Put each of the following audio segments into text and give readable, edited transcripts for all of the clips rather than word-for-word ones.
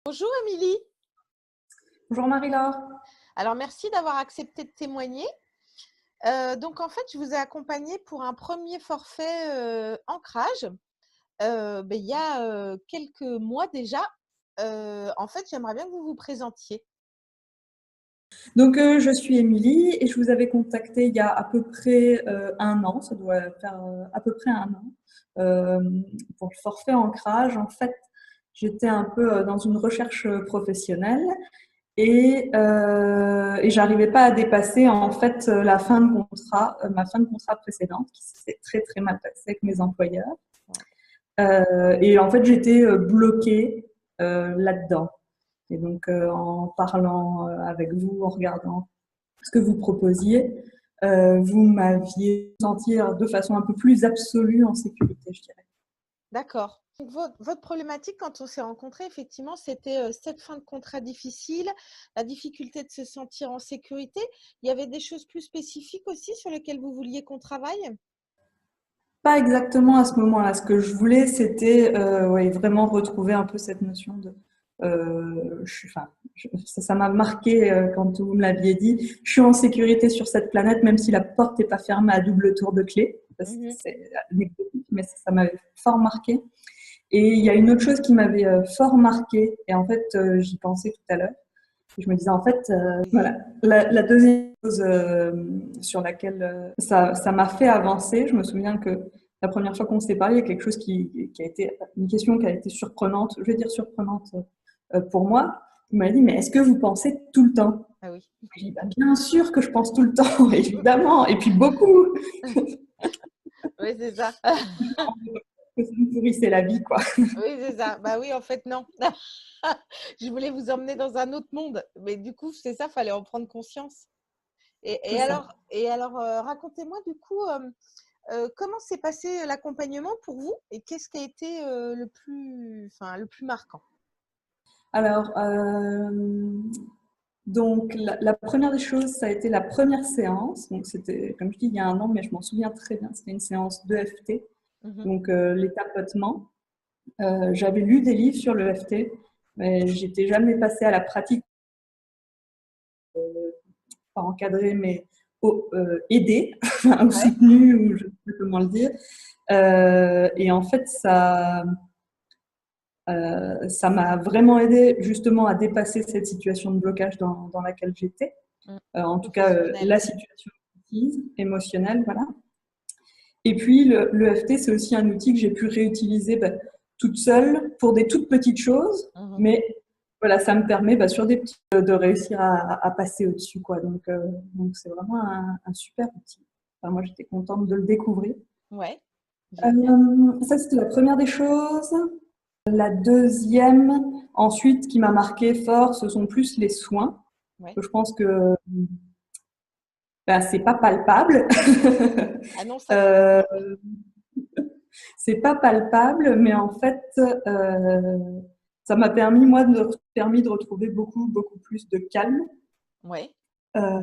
Bonjour Émilie. Bonjour Marie-Laure. Alors merci d'avoir accepté de témoigner. Donc en fait, je vous ai accompagnée pour un premier forfait ancrage. Il y a quelques mois déjà. En fait, j'aimerais bien que vous vous présentiez. Donc, je suis Émilie et je vous avais contacté il y a à peu près un an, ça doit faire à peu près un an, pour le forfait ancrage. En fait, j'étais un peu dans une recherche professionnelle et j'arrivais pas à dépasser en fait la fin de contrat, ma fin de contrat précédente, qui s'est très très mal passée avec mes employeurs. Ouais. Et en fait, j'étais bloquée là-dedans. Et donc, en parlant avec vous, en regardant ce que vous proposiez, vous m'aviez sentir de façon un peu plus absolue en sécurité, je dirais. D'accord. Donc, votre problématique, quand on s'est rencontrés, effectivement, c'était cette fin de contrat difficile, la difficulté de se sentir en sécurité. Il y avait des choses plus spécifiques aussi sur lesquelles vous vouliez qu'on travaille? Pas exactement à ce moment-là. Ce que je voulais, c'était ouais, vraiment retrouver un peu cette notion de. Enfin, ça m'a marqué quand vous me l'aviez dit. Je suis en sécurité sur cette planète, même si la porte n'est pas fermée à double tour de clé. Mhm. C'est anecdotique, mais ça m'avait fort marqué. Et il y a une autre chose qui m'avait fort marqué, et en fait, j'y pensais tout à l'heure. Je me disais, en fait, voilà, la deuxième chose sur laquelle ça m'a fait avancer, je me souviens que la première fois qu'on s'est parlé, il y a quelque chose qui a été, une question qui a été surprenante, je vais dire surprenante pour moi. Il m'a dit, mais est-ce que vous pensez tout le temps? Ah oui. J'ai dit, bah, bien sûr que je pense tout le temps, évidemment, et puis beaucoup. Oui, c'est ça. Que ça me pourrissait la vie, quoi. Oui, c'est ça. Bah oui, en fait, non. Je voulais vous emmener dans un autre monde. Mais du coup, c'est ça, fallait en prendre conscience. Et, C'est et ça. alors, racontez-moi du coup, comment s'est passé l'accompagnement pour vous et qu'est-ce qui a été le plus marquant? Alors, donc, la première des choses, ça a été la première séance. Donc, c'était, comme je dis, il y a un an, mais je m'en souviens très bien. C'était une séance d'EFT, Mhm. donc les tapotements. J'avais lu des livres sur l'EFT, mais j'étais jamais passée à la pratique, pas encadrée, mais aidée ou Ouais. soutenue, ou je ne sais pas comment le dire. Et en fait, ça m'a vraiment aidé justement à dépasser cette situation de blocage dans laquelle j'étais. Mm. En tout cas, Professionnel. la situation émotionnelle, voilà. Et puis, l'EFT, c'est aussi un outil que j'ai pu réutiliser toute seule pour des toutes petites choses, Mhm. mais voilà, ça me permet sur des petits de réussir à passer au-dessus, quoi. Donc c'est vraiment un super outil. Enfin, moi, j'étais contente de le découvrir. Ouais. Génial. Ça, c'était la première des choses. La deuxième, ensuite, qui m'a marqué fort, ce sont plus les soins. Ouais. Je pense que c'est pas palpable. Ah non, ça c'est Euh, sûr. c'est pas palpable, mais en fait, ça m'a permis, moi, permis de retrouver beaucoup, beaucoup plus de calme Ouais. euh,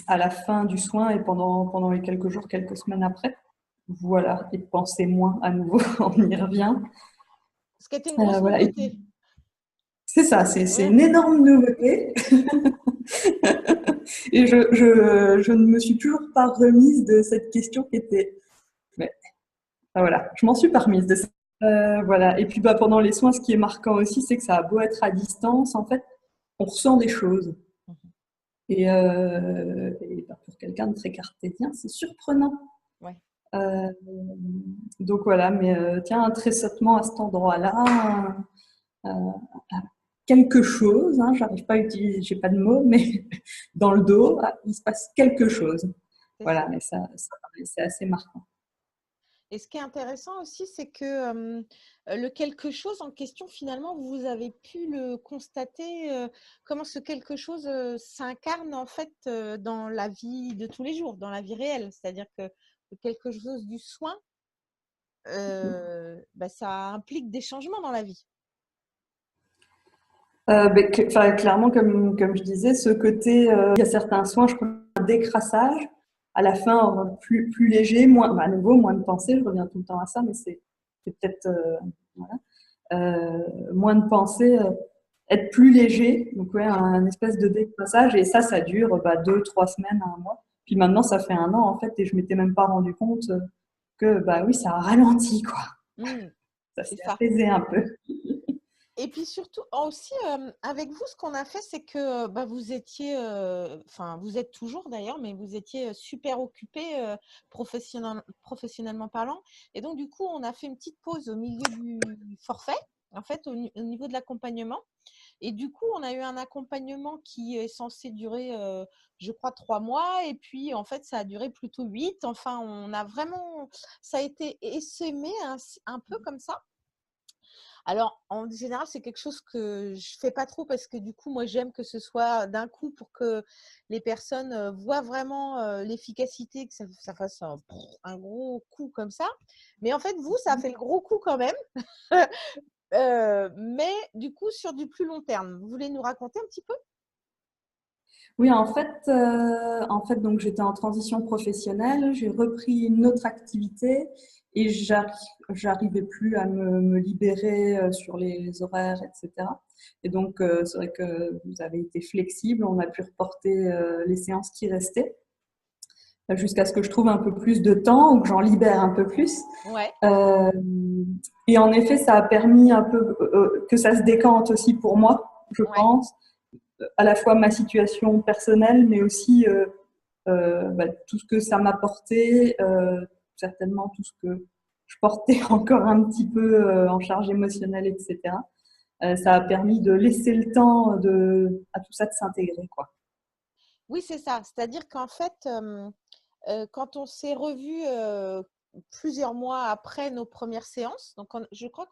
à la fin du soin et pendant les quelques jours, quelques semaines après. Voilà, et de penser moins à nouveau, on y revient. Ce qui était une grosse Voilà, et nouveauté. puis, c'est ça, c'est Ouais. une énorme nouveauté. Et je ne me suis toujours pas remise de cette question qui était. Mais, voilà, je m'en suis pas remise de ça. Voilà. Et puis pendant les soins, ce qui est marquant aussi, c'est que ça a beau être à distance, en fait, on ressent des choses. Mhm. Et pour quelqu'un de très cartésien, c'est surprenant. Ouais. Euh, donc voilà, mais tiens, un tressautement à cet endroit-là, euh, quelque chose, hein, j'arrive pas à utiliser, j'ai pas de mots, mais dans le dos, il se passe quelque chose. C'est Voilà, ça. mais ça c'est assez marquant. Et ce qui est intéressant aussi, c'est que le quelque chose en question, finalement, vous avez pu le constater, comment ce quelque chose s'incarne en fait dans la vie de tous les jours, dans la vie réelle. C'est-à-dire que le quelque chose du soin, ça implique des changements dans la vie. Clairement, comme je disais, ce côté, il y a certains soins, je crois, un décrassage, à la fin, plus léger, moins, à nouveau, moins de pensée, je reviens tout le temps à ça, mais c'est peut-être, voilà, moins de pensée. être plus léger. Donc, ouais, un espèce de décrassage. Et ça dure 2, 3 semaines, un mois. Puis maintenant, ça fait un an, en fait, et je m'étais même pas rendu compte que, bah oui, ça a ralenti, quoi. Mmh, Ça c'est s'est ça. apaisé un peu. Et puis surtout aussi, avec vous, ce qu'on a fait, c'est que, vous étiez, enfin, vous êtes toujours d'ailleurs, mais vous étiez, super occupés, professionnellement parlant. Et donc du coup, on a fait une petite pause au milieu du forfait, en fait, au niveau de l'accompagnement. Et du coup, on a eu un accompagnement qui est censé durer, je crois 3 mois et puis en fait, ça a duré plutôt 8. Enfin, on a vraiment ça a été essaimé un peu comme ça. Alors, en général, c'est quelque chose que je fais pas trop parce que du coup, moi, j'aime que ce soit d'un coup pour que les personnes voient vraiment l'efficacité, que ça fasse un gros coup comme ça. Mais en fait, vous, ça a fait le gros coup quand même. Mais du coup, sur du plus long terme. Vous voulez nous raconter un petit peu? Oui, en fait, donc j'étais en transition professionnelle, j'ai repris une autre activité et j'arrivais plus à me libérer sur les horaires, etc. Et donc, c'est vrai que vous avez été flexible, on a pu reporter les séances qui restaient jusqu'à ce que je trouve un peu plus de temps ou que j'en libère un peu plus. Ouais, Euh, et en effet, ça a permis un peu que ça se décante aussi pour moi, je ouais. pense, à la fois ma situation personnelle, mais aussi tout ce que ça m'apportait, certainement tout ce que je portais encore un petit peu en charge émotionnelle, etc. Ça a permis de laisser le temps à tout ça de s'intégrer, quoi. Oui, c'est ça. C'est-à-dire qu'en fait, quand on s'est revus, plusieurs mois après nos premières séances, donc je crois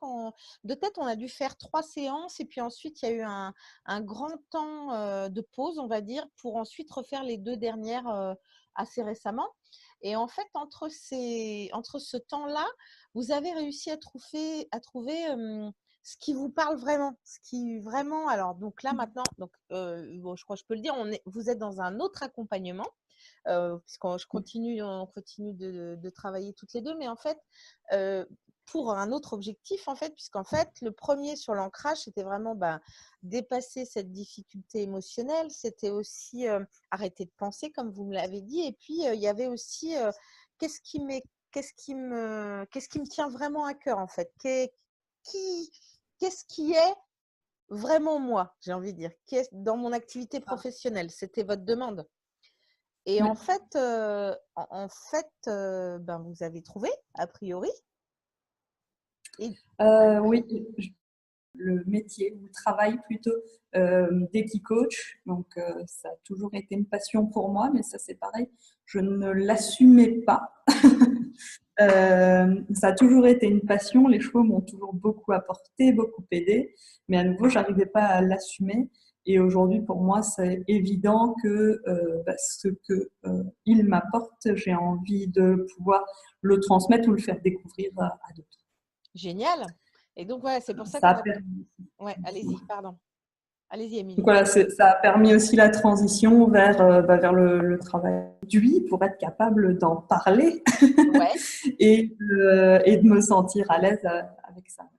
de tête, on a dû faire 3 séances et puis ensuite il y a eu un grand temps, de pause, on va dire, pour ensuite refaire les 2 dernières, assez récemment. Et en fait, entre ce temps-là, vous avez réussi à trouver, ce qui vous parle vraiment, ce qui vraiment alors donc là maintenant donc bon, je crois que je peux le dire, vous êtes dans un autre accompagnement, puisqu'on je continue on continue de travailler toutes les 2, mais en fait, heu, pour un autre objectif, en fait, puisqu'en fait, le premier sur l'ancrage, c'était vraiment, dépasser cette difficulté émotionnelle. C'était aussi, arrêter de penser comme vous me l'avez dit et puis, il y avait aussi, qu'est-ce qui m'est qu'est-ce qui me tient vraiment à cœur, en fait? Qui qu'est-ce qui est vraiment moi, j'ai envie de dire? Qu'est-ce dans mon activité professionnelle? C'était votre demande. Et Ouais. en fait, vous avez trouvé, a priori. Et Oui, le métier ou le travail plutôt d'Equicoach. Donc, ça a toujours été une passion pour moi, mais ça, c'est pareil, je ne l'assumais pas. Ça a toujours été une passion. Les chevaux m'ont toujours beaucoup apporté, beaucoup aidé, mais à nouveau, j'arrivais pas à l'assumer. Et aujourd'hui, pour moi, c'est évident que ce que il m'apporte, j'ai envie de pouvoir le transmettre ou le faire découvrir à d'autres. génial. Et donc voilà, c'est pour ça Ça qu'on a a permis. ouais, allez-y, pardon. Allez-y, Donc Émilie. voilà, ça a permis aussi la transition vers le travail produit pour être capable d'en parler Ouais, et de me sentir à l'aise avec ça.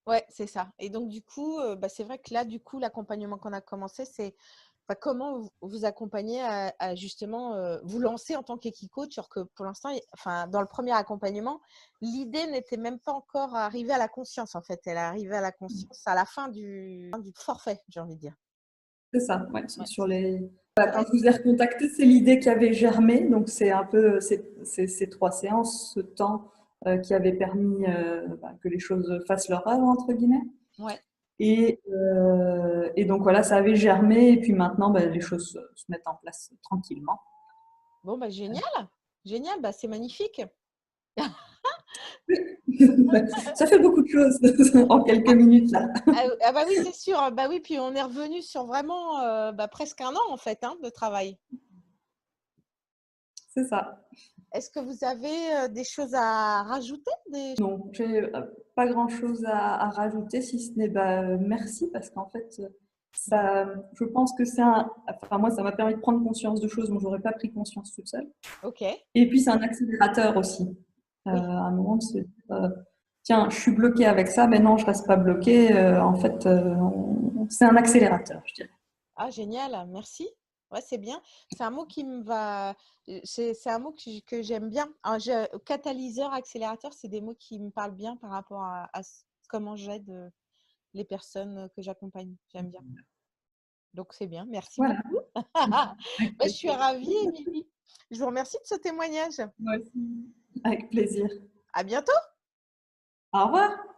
ouais, c'est ça. Et donc du coup, c'est vrai que là, du coup, l'accompagnement qu'on a commencé, c'est comment vous accompagner à justement, vous lancer en tant qu'équi-coach, alors que pour l'instant, dans le premier accompagnement, l'idée n'était même pas encore arrivée à la conscience, en fait. Elle est arrivée à la conscience à la fin du forfait, j'ai envie de dire. C'est ça, ouais, Ouais, sur les. Quand je vous ai recontacté, c'est l'idée qui avait germé. Donc, c'est un peu ces 3 séances, ce temps qui avait permis que les choses fassent leur œuvre, entre guillemets. ouais. Et donc, voilà, ça avait germé. Et puis maintenant, les choses se mettent en place tranquillement. Bon, génial, génial, c'est magnifique. Ça fait beaucoup de choses en quelques minutes là. Oui, c'est sûr. Oui, puis on est revenu sur vraiment presque un an en fait de travail. C'est ça. Est-ce que vous avez des choses à rajouter Non, j'ai pas grand-chose à rajouter si ce n'est merci parce qu'en fait, ça, je pense que enfin moi, ça m'a permis de prendre conscience de choses dont j'aurais pas pris conscience toute seule. Ok, Et puis c'est un accélérateur aussi. À oui, un moment, c'est tiens, je suis bloquée avec ça, mais non, je reste pas bloquée. En fait, c'est un accélérateur, je dirais. Ah, génial, merci. Ouais, c'est bien. C'est un mot qui me va. C'est un mot que j'aime bien. Catalyseur, accélérateur, c'est des mots qui me parlent bien par rapport à comment j'aide les personnes que j'accompagne. J'aime bien. Donc, c'est bien. Merci Voilà. beaucoup. Avec Je suis plaisir. ravie, Émilie. Je vous remercie de ce témoignage. Moi aussi. Avec plaisir. À bientôt. Au revoir.